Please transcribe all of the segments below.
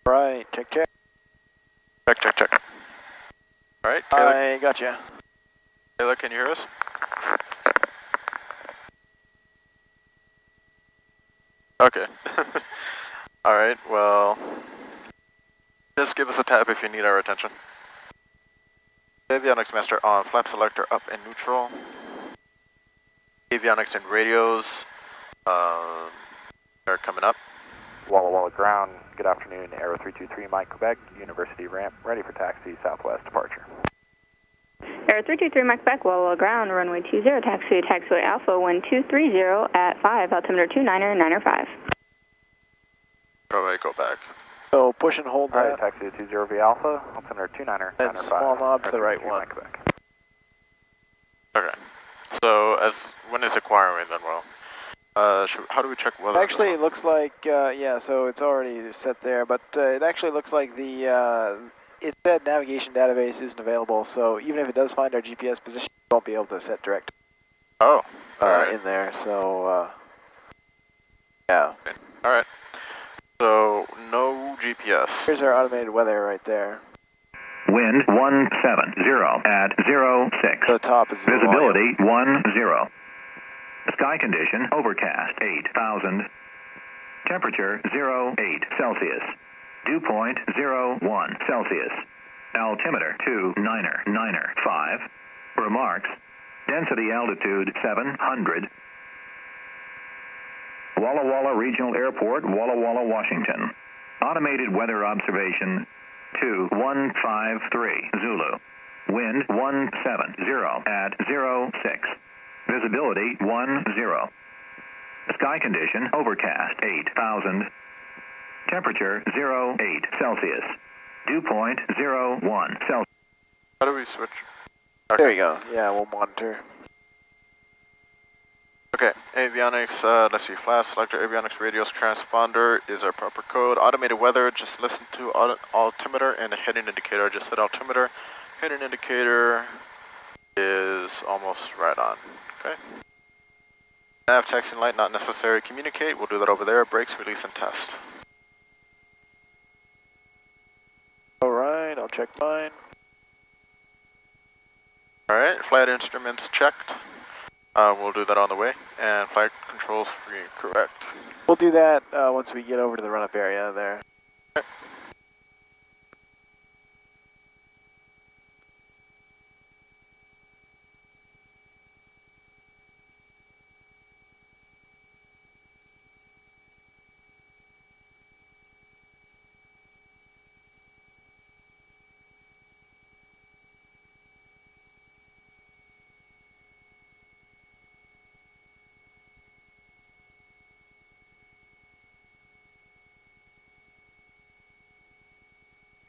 Right, check, check. Check, check, check. Alright, Taylor. I gotcha. Taylor, can you hear us? Okay. Alright, well, just give us a tap if you need our attention. Avionics master on, flap selector up and neutral. Avionics and radios are coming up. Walla Walla ground, good afternoon, Aero 323 Mike Quebec, University ramp, ready for taxi, southwest departure. Air 323 Mike Quebec, Walla Walla ground, runway 20, taxiway Alpha 1230 at 5, altimeter 29er, 905. Alright, go back. So push and hold that. Alright, taxi to 20 V Alpha, altimeter 29er, 905. And small knob to the right one. Okay. So when it's acquiring, then well, how do we check whether? Actually, it looks like yeah. So it's already set there, but it actually looks like it said navigation database isn't available. So even if it does find our GPS position, it won't be able to set direct. Oh. Alright. In there. So yeah. Okay. All right. So no GPS. Here's our automated weather right there. Wind 170 at 06. The top is visibility 10. Sky condition overcast 8,000. Temperature 08 Celsius. Dew point 01 Celsius. Altimeter 29er, 5. Remarks. Density altitude 700. Walla Walla Regional Airport, Walla Walla, Washington. Automated weather observation 2153 Zulu. Wind 170 at 06. Visibility 10. Sky condition overcast 8,000. Temperature 08 Celsius. Dew point 01 Celsius. How do we switch? Okay. There you go. Yeah, we'll monitor. Okay, avionics, let's see, flash selector, avionics radios transponder is our proper code. Automated weather, just listen to altimeter and a heading indicator. Just hit altimeter. Heading indicator is almost right on. Okay. Nav taxiing light not necessary. Communicate, we'll do that over there. Brakes, release, and test. Alright, I'll check mine. Alright, flight instruments checked. We'll do that on the way, and flight controls free and correct. We'll do that once we get over to the run-up area there. Okay.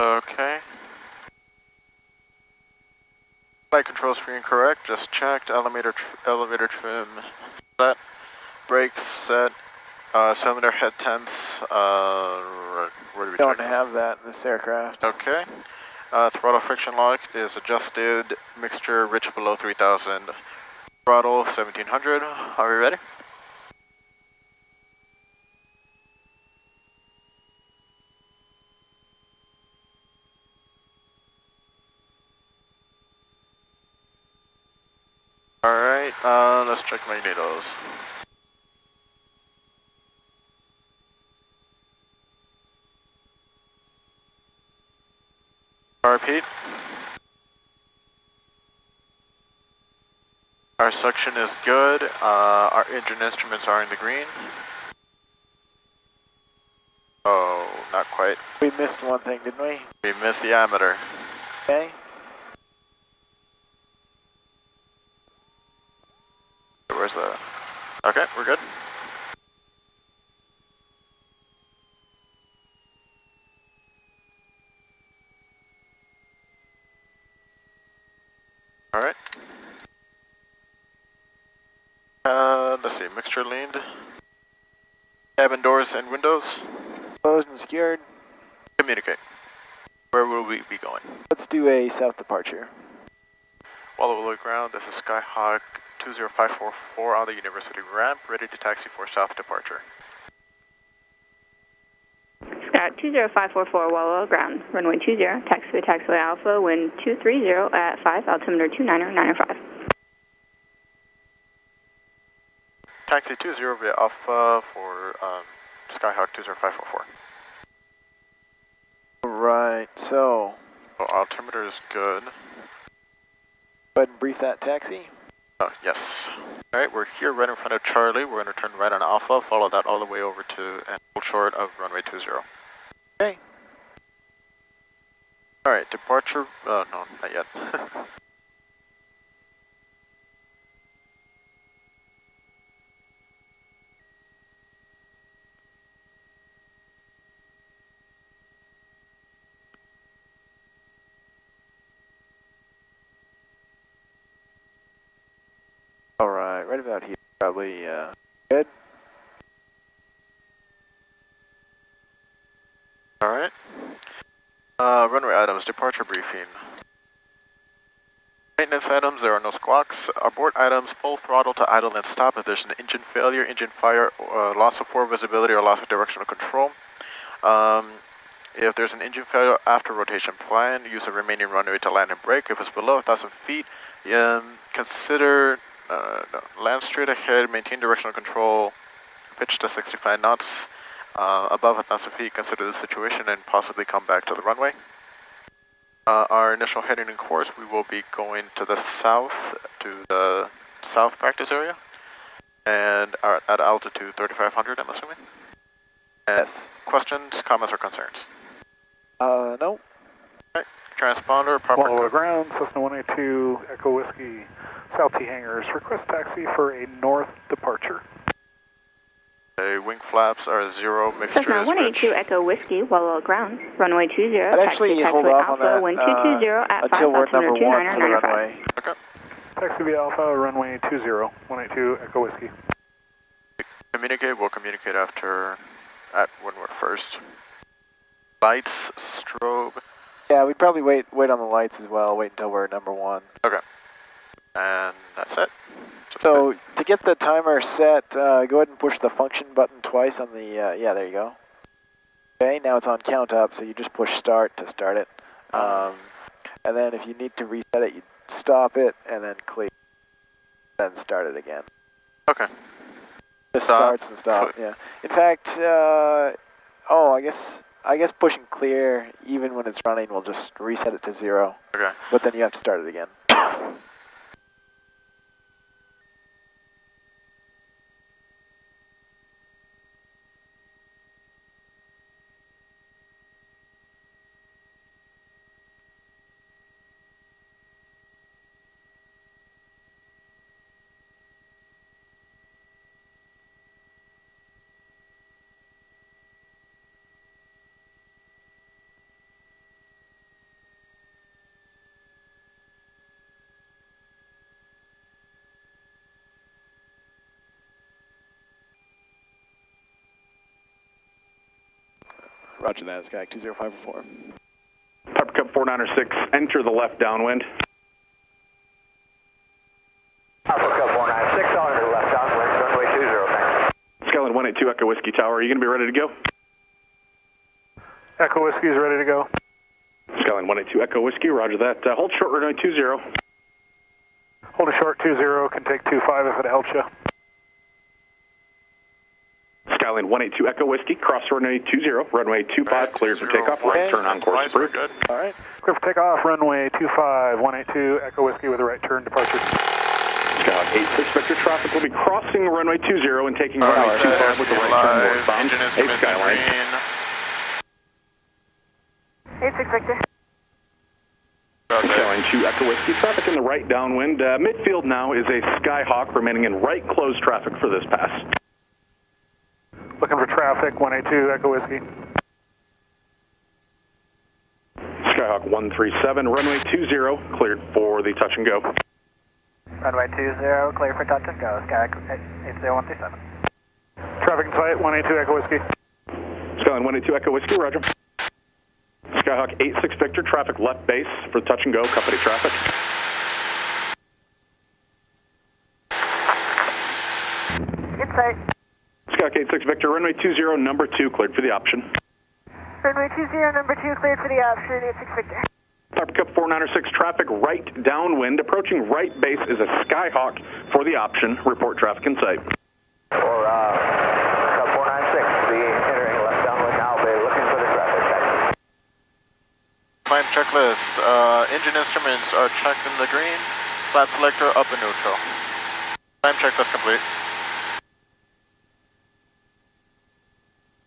Okay. Flight controls free and correct, just checked. Elevator trim set. Brakes set. Cylinder head temps. Where do we Don't check? have that in this aircraft. Okay. Throttle friction lock is adjusted. Mixture rich below 3000. Throttle 1700. Are we ready? Alright, let's check magnetos. Repeat. Our suction is good. Our engine instruments are in the green. Oh, not quite. We missed one thing, didn't we? We missed the ammeter. Okay. Where's the... Okay, we're good. Alright. Let's see, mixture leaned. Cabin doors and windows. Closed and secured. Communicate. Where will we be going? Let's do a south departure. Walla Walla ground, this is Skyhawk 20544 on the University ramp, ready to taxi for south departure. At 20544 Wallow ground, runway 20, taxiway Alpha, wind 230 at 5, altimeter 29995. Taxi 20 via Alpha for Skyhawk 20544. Right, so Altimeter is good. go ahead and brief that taxi. Oh, yes. Alright, we're here right in front of Charlie. We're going to turn right on Alpha, follow that all the way over to and hold short of runway 20. Okay. Alright, departure, no, not yet. Alright, right about here, probably good. Alright. Runway items, departure briefing. Maintenance items, there are no squawks. Abort items, pull throttle to idle and stop if there's an engine failure, engine fire, loss of forward visibility, or loss of directional control. If there's an engine failure after rotation plan, use the remaining runway to land and brake. If it's below 1,000 feet, consider land straight ahead, maintain directional control, pitch to 65 knots. Above 1,000 feet, consider the situation and possibly come back to the runway. Our initial heading and course, we will be going to the south, to the south practice area, and are at altitude 3,500, I'm assuming. And Yes. Questions, comments, or concerns? No. Right. Transponder, proper. Wallow ground, Cessna 182, Echo Whiskey, South T hangars. Request taxi for a north departure. Wing flaps are 0, mixture Cessna is 182 rich. Echo Whiskey, Wallow ground, runway 20, I'd actually hold taxiway off on Alpha, that wind 220 at 5, until we're altimeter number 1 for the 29995. runway. Okay. Taxi via Alpha, runway 20, 182 Echo Whiskey. Communicate, we'll communicate after, when we're first. Lights, strobe. Yeah, we'd probably wait on the lights as well, wait until we're number 1. Okay. And that's it. So, to get the timer set, go ahead and push the function button twice on the, yeah, there you go. Okay, now it's on count up, so you just push start to start it. And then if you need to reset it, you stop it, and then clear, then start it again. Okay. Just starts and stops, yeah. In fact, I guess pushing clear, even when it's running, will just reset it to 0. Okay. But then you have to start it again. Roger that, Sky 20544. Pepper Cup 496, enter the left downwind. Pepper Cup 496, enter the left downwind, runway 20, thanks. Skyline 182 Echo Whiskey Tower, are you going to be ready to go? Echo Whiskey is ready to go. Skyline 182 Echo Whiskey, roger that. Hold short runway 20. Hold a short 20, can take 25 if it helps you. Skyline 182 Echo Whiskey, cross runway 20, runway 25, cleared for takeoff, right turn on course approved. Good. All right. Clear for takeoff, runway 25, 182 Echo Whiskey with a right turn departure. Skyhawk 86 Vector traffic will be crossing runway 20 and taking runway Alright, 25 with the right turn northbound. engine instruments Skyline. green. 86 Victor. Skyline 2 Echo Whiskey, traffic in the right downwind. Midfield now is a Skyhawk remaining in right closed traffic for this pass. Looking for traffic, 182 Echo Whiskey. Skyhawk 137, runway 20, cleared for the touch and go. Runway 20, clear for touch and go, Sky 80137. Traffic in sight, 182 Echo Whiskey. Skyline 182 Echo Whiskey, roger. Skyhawk 86 Victor, traffic left base for touch and go, company traffic. In sight. Skyhawk 86 Victor, runway 20, number 2, cleared for the option. Runway 20, number 2, cleared for the option, 86 Victor. Tower Cup 496, traffic right downwind. Approaching right base is a Skyhawk for the option. Report traffic in sight. For Cup 496, be entering left downwind now, be looking for the traffic. Climb checklist. Engine instruments are checked in the green. Flap selector up in neutral. Climb checklist complete.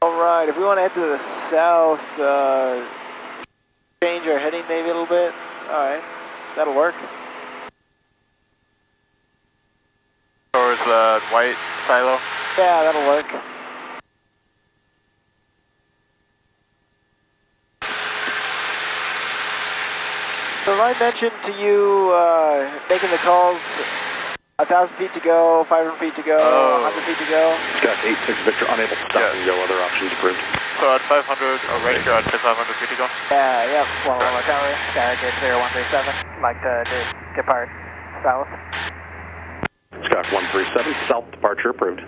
Alright, if we want to head to the south, change our heading maybe a little bit. Alright, that'll work. Towards the white silo. Yeah, that'll work. So I mentioned to you making the calls 1,000 feet to go, 500 feet to go, 100 feet to go. Scott 86 Victor, unable to stop and go. Other options approved. So at 500, already go, I'd say 500 feet to go. Yeah, Walla Tower, Skyway 0137, like to depart south. Scott 137, south departure approved.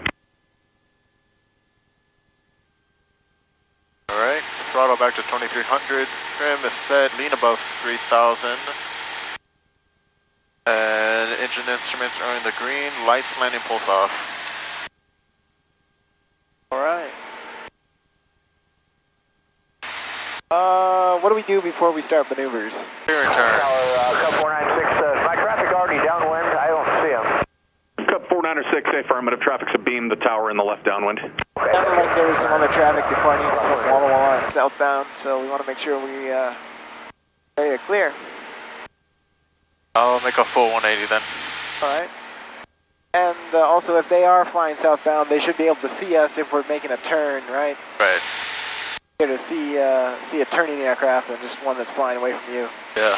Alright, throttle back to 2300. Trim is set, lean above 3000. And engine instruments are in the green, lights landing pulse off. Alright. What do we do before we start maneuvers? Clear and turn. Tower Cup 496, my traffic already downwind, I don't see him. Cup 496, affirmative, traffic's abeam the tower in the left downwind. Sounded like there was some other traffic departing from Walla Walla southbound, so we want to make sure we are clear. I'll make a full 180 then. Alright. And also, if they are flying southbound, they should be able to see us if we're making a turn, right? Right. Here to see a turning aircraft and just one that's flying away from you. Yeah.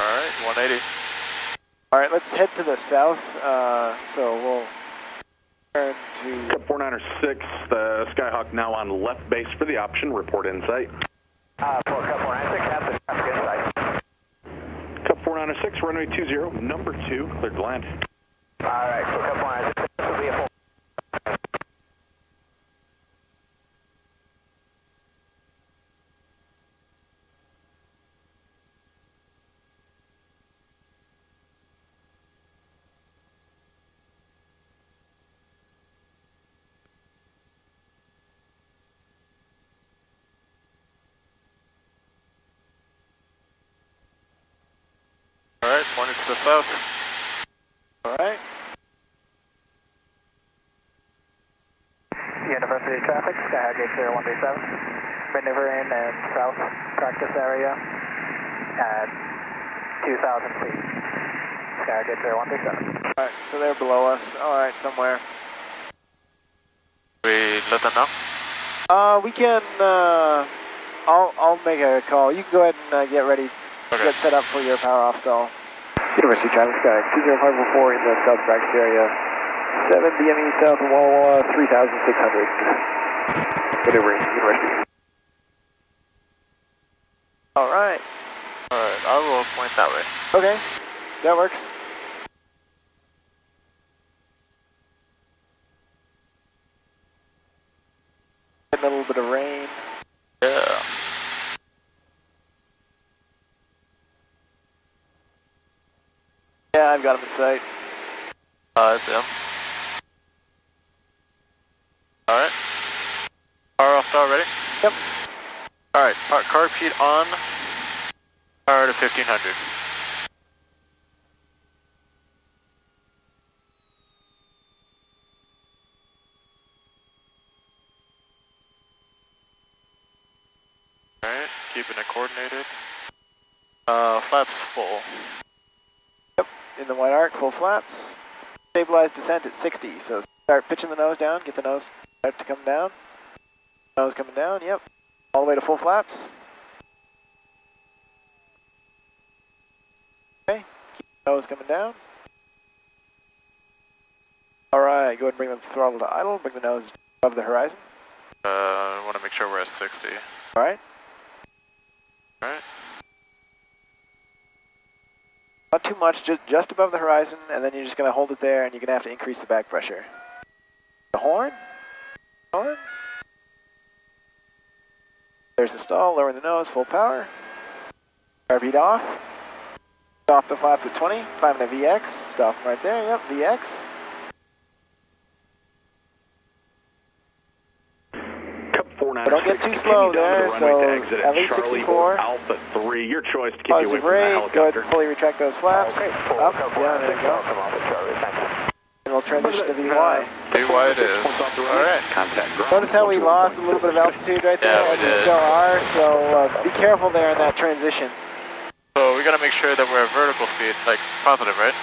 Alright, 180. Alright, let's head to the south, so we'll turn to... Cup 496, the Skyhawk now on left base for the option. Report in sight. For Cup 496, have the traffic in sight. Cup 496, runway 20, number 2, cleared to land. Alright, for Cup 496, this will be a full. Alright, pointing to the south. Alright. University traffic, Skyhawk 0137, maneuvering in south practice area at 2,000 feet. Skyhawk 0137. Alright, so they're below us. Alright, somewhere. We let them know? We can, I'll make a call. You can go ahead and get ready, get set up for your power off stall. University traffic, Sky 20544 in the south practice area. 7 DME south of Walla Walla, 3,600. Maneuvering, University. Alright. Alright, I will point that way. Okay, that works. Getting a little bit of rain. Yeah. Yeah, I've got him in sight. I see him. Alright. Power off star ready? Yep. Alright, car repeat on. Power to 1500. Alright, keeping it coordinated. Flaps full. Yep, in the white arc, full flaps. Stabilized descent at 60, so start pitching the nose down, get the nose start to come down. Nose coming down, yep. All the way to full flaps. Nose coming down. Alright, go ahead and bring the throttle to idle, bring the nose above the horizon. I want to make sure we're at 60. Alright. Alright. Not too much, just above the horizon, and then you're just going to hold it there, and you're going to have to increase the back pressure. The horn. Horn. There's the stall, lowering the nose, full power. Beat off. Stop the flaps at 20, climbing a VX. Stop them right there, yep, VX. Don't get too slow there, so at least 64. Alpha 3, your choice to keep Positive you away from the rate, go helicopter. ahead and fully retract those flaps. Okay, Up, yeah, there you go. And we'll transition to VY. VY it is. Alright. Contact ground. Notice how we lost a little bit of altitude right there, Yeah, we and we did. still are, so be careful there in that transition. So we got to make sure that we're at vertical speed, like positive, right?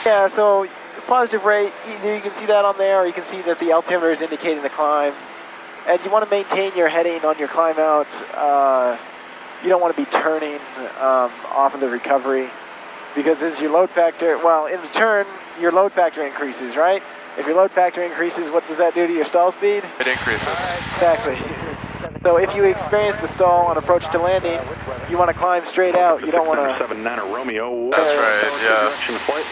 Yeah, so the positive rate, either you can see that on there, or you can see that the altimeter is indicating the climb. And you want to maintain your heading on your climb out. You don't want to be turning off of the recovery, because as your load factor, well, in the turn, your load factor increases, right? If your load factor increases, what does that do to your stall speed? It increases. Exactly. So if you experienced a stall on approach to landing, you want to climb straight out. You don't want to... 79 Romeo. That's right, yeah. Direction flight.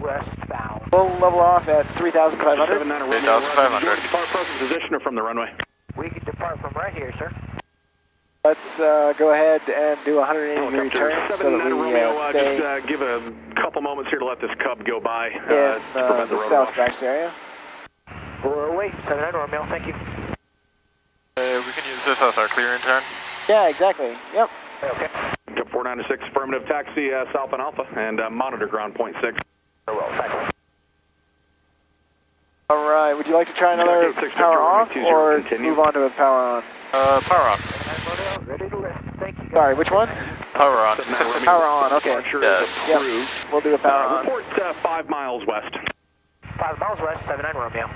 Westbound. We'll level off at 3,500. 79 Romeo. 3,500. Depart present position or from the runway. We can depart from right here, sir. Let's go ahead and do a 180 degree turn so that we Romeo, stay just give a couple moments here to let this Cub go by. in to prevent the rotor south wash. back area. We're away, 79 Romeo, thank you. We can use this as our clearing turn. Yeah, exactly. Yep. Okay. Cub 496, affirmative, taxi south on Alpha and monitor ground point 6. Very well, thanks. All right. Would you like to try another power off or move on to a power on? Power on. Ready to lift, thank you. Sorry, which one? Power on. Power on. Okay. Yes. Yep. We'll do a power on. Report 5 miles west. 5 miles west, 79 Romeo.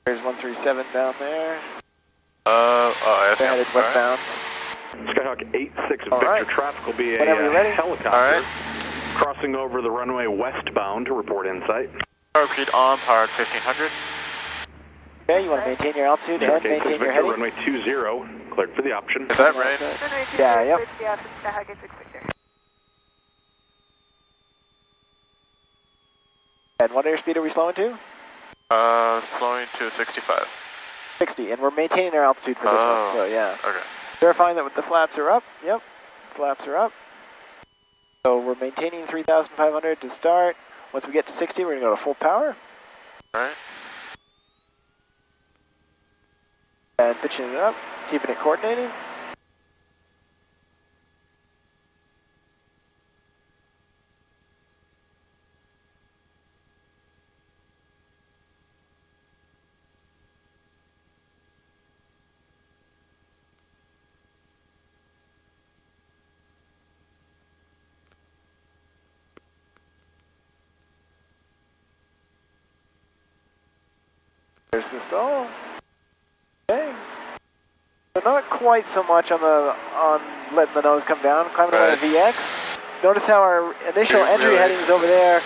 There's 137 down there. I see. They're headed westbound. Skyhawk 86 All Victor right. traffic will be a Whenever you're ready. helicopter All right. crossing over the runway westbound to report insight. Power speed on, power at 1500. Okay, you want to maintain your altitude and Okay, maintain your Victor, heading. runway 20, cleared for the option. Is that right? Yeah, yep. And what airspeed are we slowing to? Slowing to 65. 60, and we're maintaining our altitude for this one, so yeah. Okay. Verifying that the flaps are up. Yep, flaps are up. So we're maintaining 3,500 to start. Once we get to 60, we're going to go to full power. All right. And pitching it up, keeping it coordinated. There's the stall. Okay. So not quite so much on letting the nose come down, climbing away to VX. Notice how our initial entry headings over there,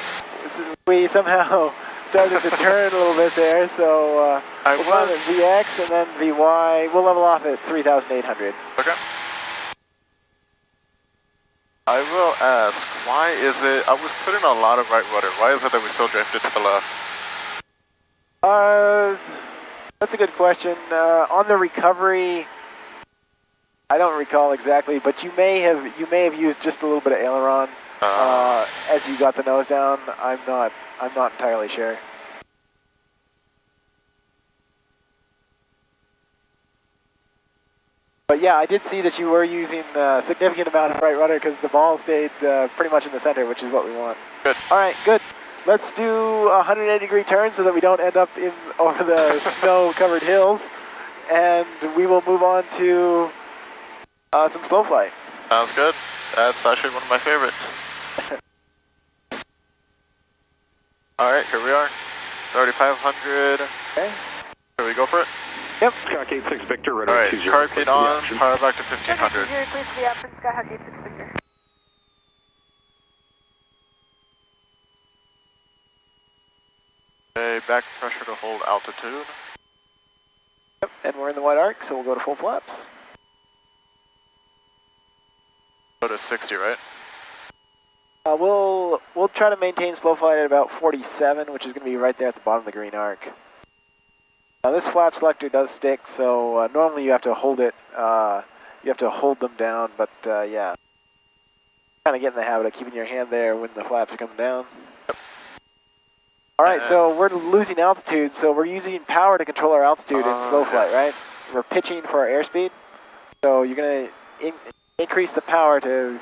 we somehow started to turn a little bit there, so we'll climb at VX and then VY. We'll level off at 3,800. Okay. I will ask, why is it, I was putting a lot of right rudder, why is it that we still drifted to the left? That's a good question. On the recovery, I don't recall exactly, but you may have used just a little bit of aileron as you got the nose down. I'm not entirely sure. But yeah, I did see that you were using a significant amount of right rudder because the ball stayed pretty much in the center, which is what we want. Good. All right, good. Let's do a 180-degree turn so that we don't end up over the snow-covered hills, and we will move on to some slow flight. Sounds good. That's actually one of my favorites. All right, here we are. 3,500. Okay. Here we go for it. Yep. Skyhawk 86 Victor, runway Alright, 20. carb heat on, option. power back to 1500. Clear for the option, Skyhawk 86 Victor. Okay, back pressure to hold altitude. Yep, and we're in the white arc, so we'll go to full flaps. Go to 60, right? We'll try to maintain slow flight at about 47, which is going to be right there at the bottom of the green arc. Now this flap selector does stick, so normally you have to hold it. You have to hold them down, but yeah, kind of get in the habit of keeping your hand there when the flaps are coming down. All right, so we're losing altitude, so we're using power to control our altitude in slow flight, yes. right? We're pitching for our airspeed, so you're going to increase the power to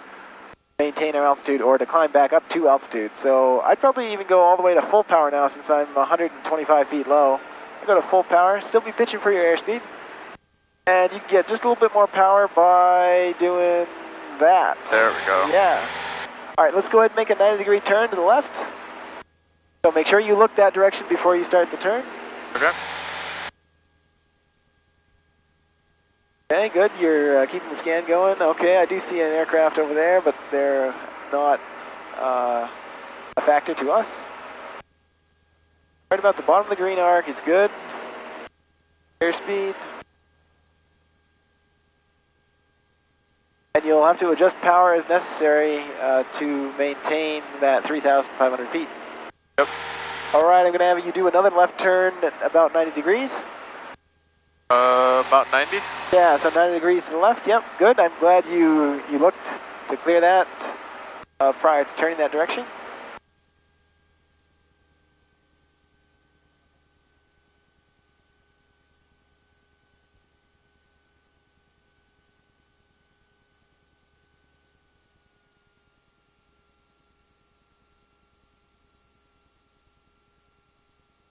maintain our altitude or to climb back up to altitude. So I'd probably even go all the way to full power now since I'm 125 feet low. I'll go to full power, still be pitching for your airspeed, and you can get just a little bit more power by doing that. There we go. Yeah. All right, let's go ahead and make a 90-degree turn to the left. So make sure you look that direction before you start the turn. Okay. Okay, good. You're keeping the scan going. Okay, I do see an aircraft over there, but they're not a factor to us. Right about the bottom of the green arc is good. Airspeed. And you'll have to adjust power as necessary to maintain that 3,500 feet. Yep. All right, I'm going to have you do another left turn at about 90 degrees. About 90? Yeah, so 90 degrees to the left. Yep, good. I'm glad you looked to clear that prior to turning that direction.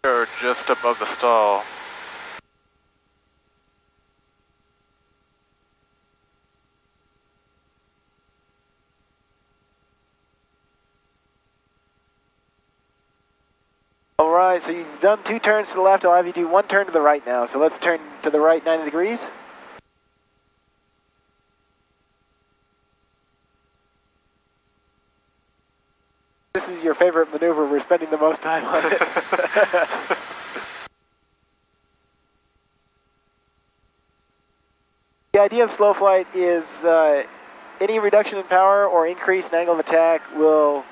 Or just above the stall. All right, so you've done 2 turns to the left. I'll have you do 1 turn to the right now. So let's turn to the right 90 degrees. This is your favorite maneuver. We're spending the most time on it. The idea of slow flight is any reduction in power or increase in angle of attack will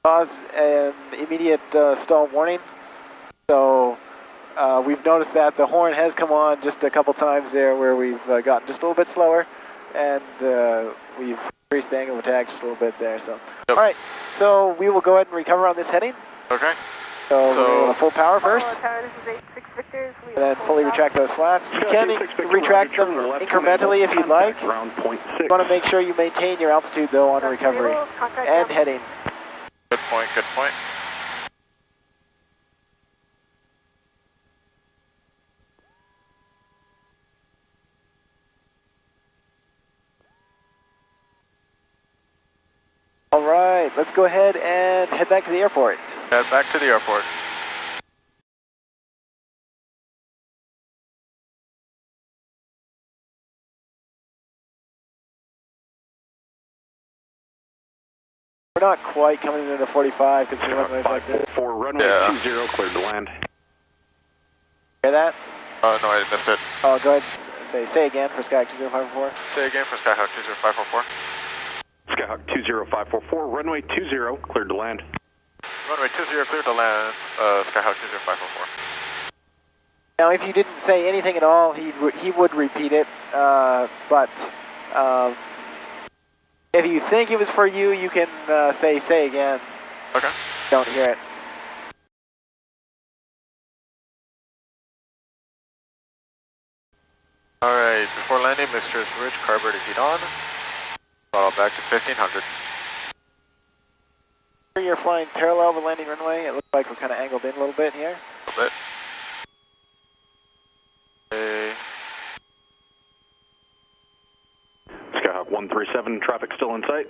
cause an immediate stall warning. So we've noticed that the horn has come on just a couple times there where we've gotten just a little bit slower, and we've increased the angle of attack just a little bit there. So, yep. All right, so we will go ahead and recover on this heading. Okay. So we're going to go to full power first, Tower, this is 86 Victor. and then fully retract those flaps. You can retract them incrementally if you'd like. You Round point 6. want to make sure you maintain your altitude though on recovery and heading. Good point, good point. All right, let's go ahead and head back to the airport. Head back to the airport. We're not quite coming into 45 because the runway's like this. For runway 20, cleared to land. Hear that? Oh, no, I missed it. Oh, go ahead and say again for Skyhawk 20544. Say again for Skyhawk 20544. Skyhawk 20544, runway 20, cleared to land. Runway 20, cleared to land, Skyhawk 20544. Now, if you didn't say anything at all, he would repeat it, but if you think it was for you, you can say again. Okay. Don't hear it. Alright, before landing, mixture is rich, carburetor heat on. Throttle back to 1500. You're flying parallel to landing runway. It looks like we're kind of angled in a little bit here. A little bit. Okay. Skyhawk 137, traffic still in sight.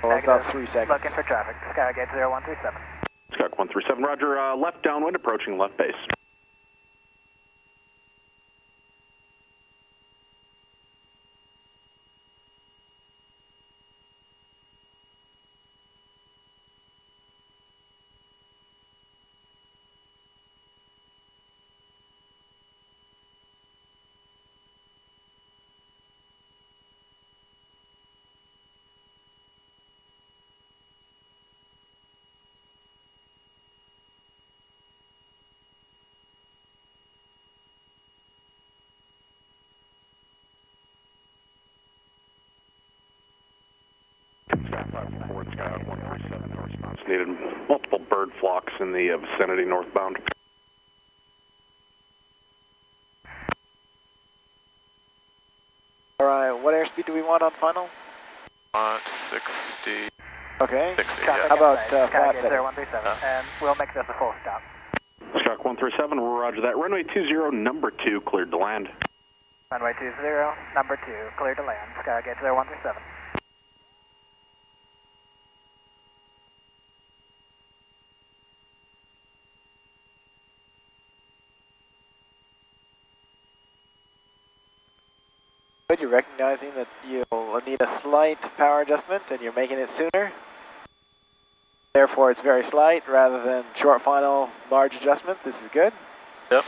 Well, about 3 seconds. Looking for traffic. Skygate 0137. Skyhawk 137, roger. Left downwind, approaching left base. Skyhawk 137, no response needed. Multiple bird flocks in the vicinity northbound. Alright, what airspeed do we want on final? 60. Okay. 60, Traffic yeah. How about inside, flap Skygate setting? 0137, and we'll make this a full stop. Skyhawk 137, roger that. Runway 20, number 2, cleared to land. Runway 20, number 2, clear to land. Skygate 0137. Good, you're recognizing that you'll need a slight power adjustment and you're making it sooner. Therefore it's very slight rather than short final large adjustment. This is good. Yep.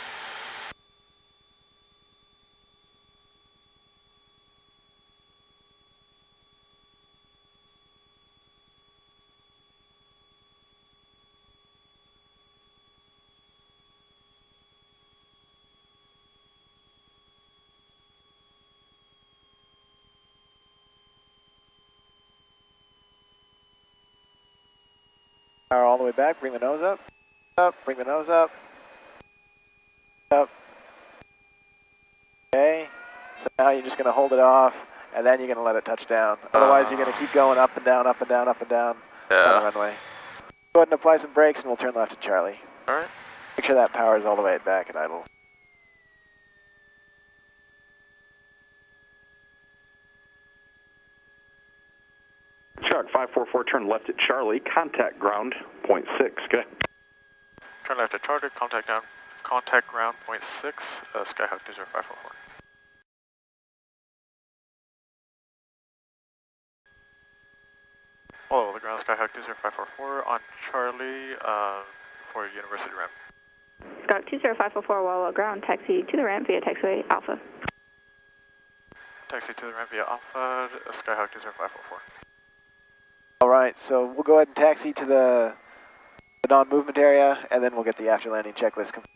Power all the way back, bring the nose up, bring the nose up, up. Okay, so now you're just going to hold it off and then you're going to let it touch down. Otherwise you're going to keep going up and down, up and down, up and down on the runway. Go ahead and apply some brakes and we'll turn left to Charlie. Alright. Make sure that power is all the way back at idle. Shark 544, turn left at Charlie, contact ground, 0.6, okay? Turn left at Charlie, contact ground, 0.6, Skyhawk 20544. Follow the ground, Skyhawk 20544 on Charlie for University ramp. Skyhawk 20544, while ground, taxi to the ramp via taxiway Alpha. Taxi to the ramp via Alpha, Skyhawk 20544. Alright, so we'll go ahead and taxi to the non-movement area and then we'll get the after landing checklist complete.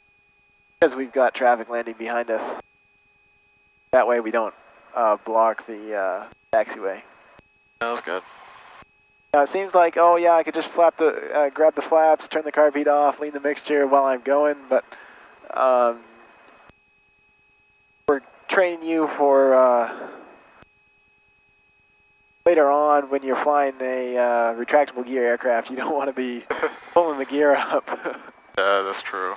Because we've got traffic landing behind us. That way we don't block the taxiway. Sounds good. Now it seems like, oh yeah, I could just flap the, grab the flaps, turn the carb heat off, lean the mixture while I'm going, but we're training you for later on when you're flying a retractable gear aircraft. You don't want to be pulling the gear up. Yeah, that's true.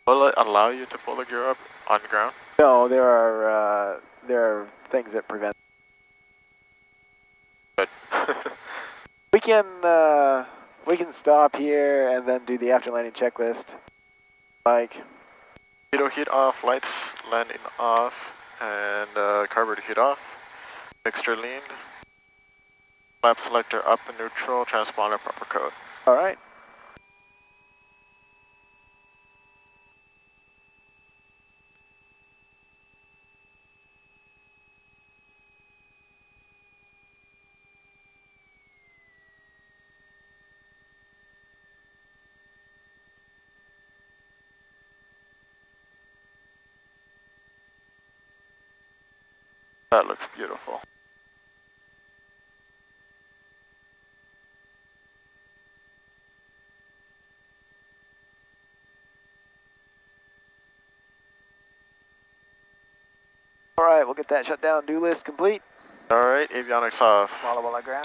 Will it allow you to pull the gear up on the ground? No, there are things that prevent. Good. We can stop here and then do the after landing checklist. Like, Heater heat off, lights landing off, and carburetor heat off. Mixture lean. Flap selector up and neutral, transponder proper code. all right. That looks beautiful. All right, we'll get that shutdown due list complete. Alright, avionics off. Walla Walla ground.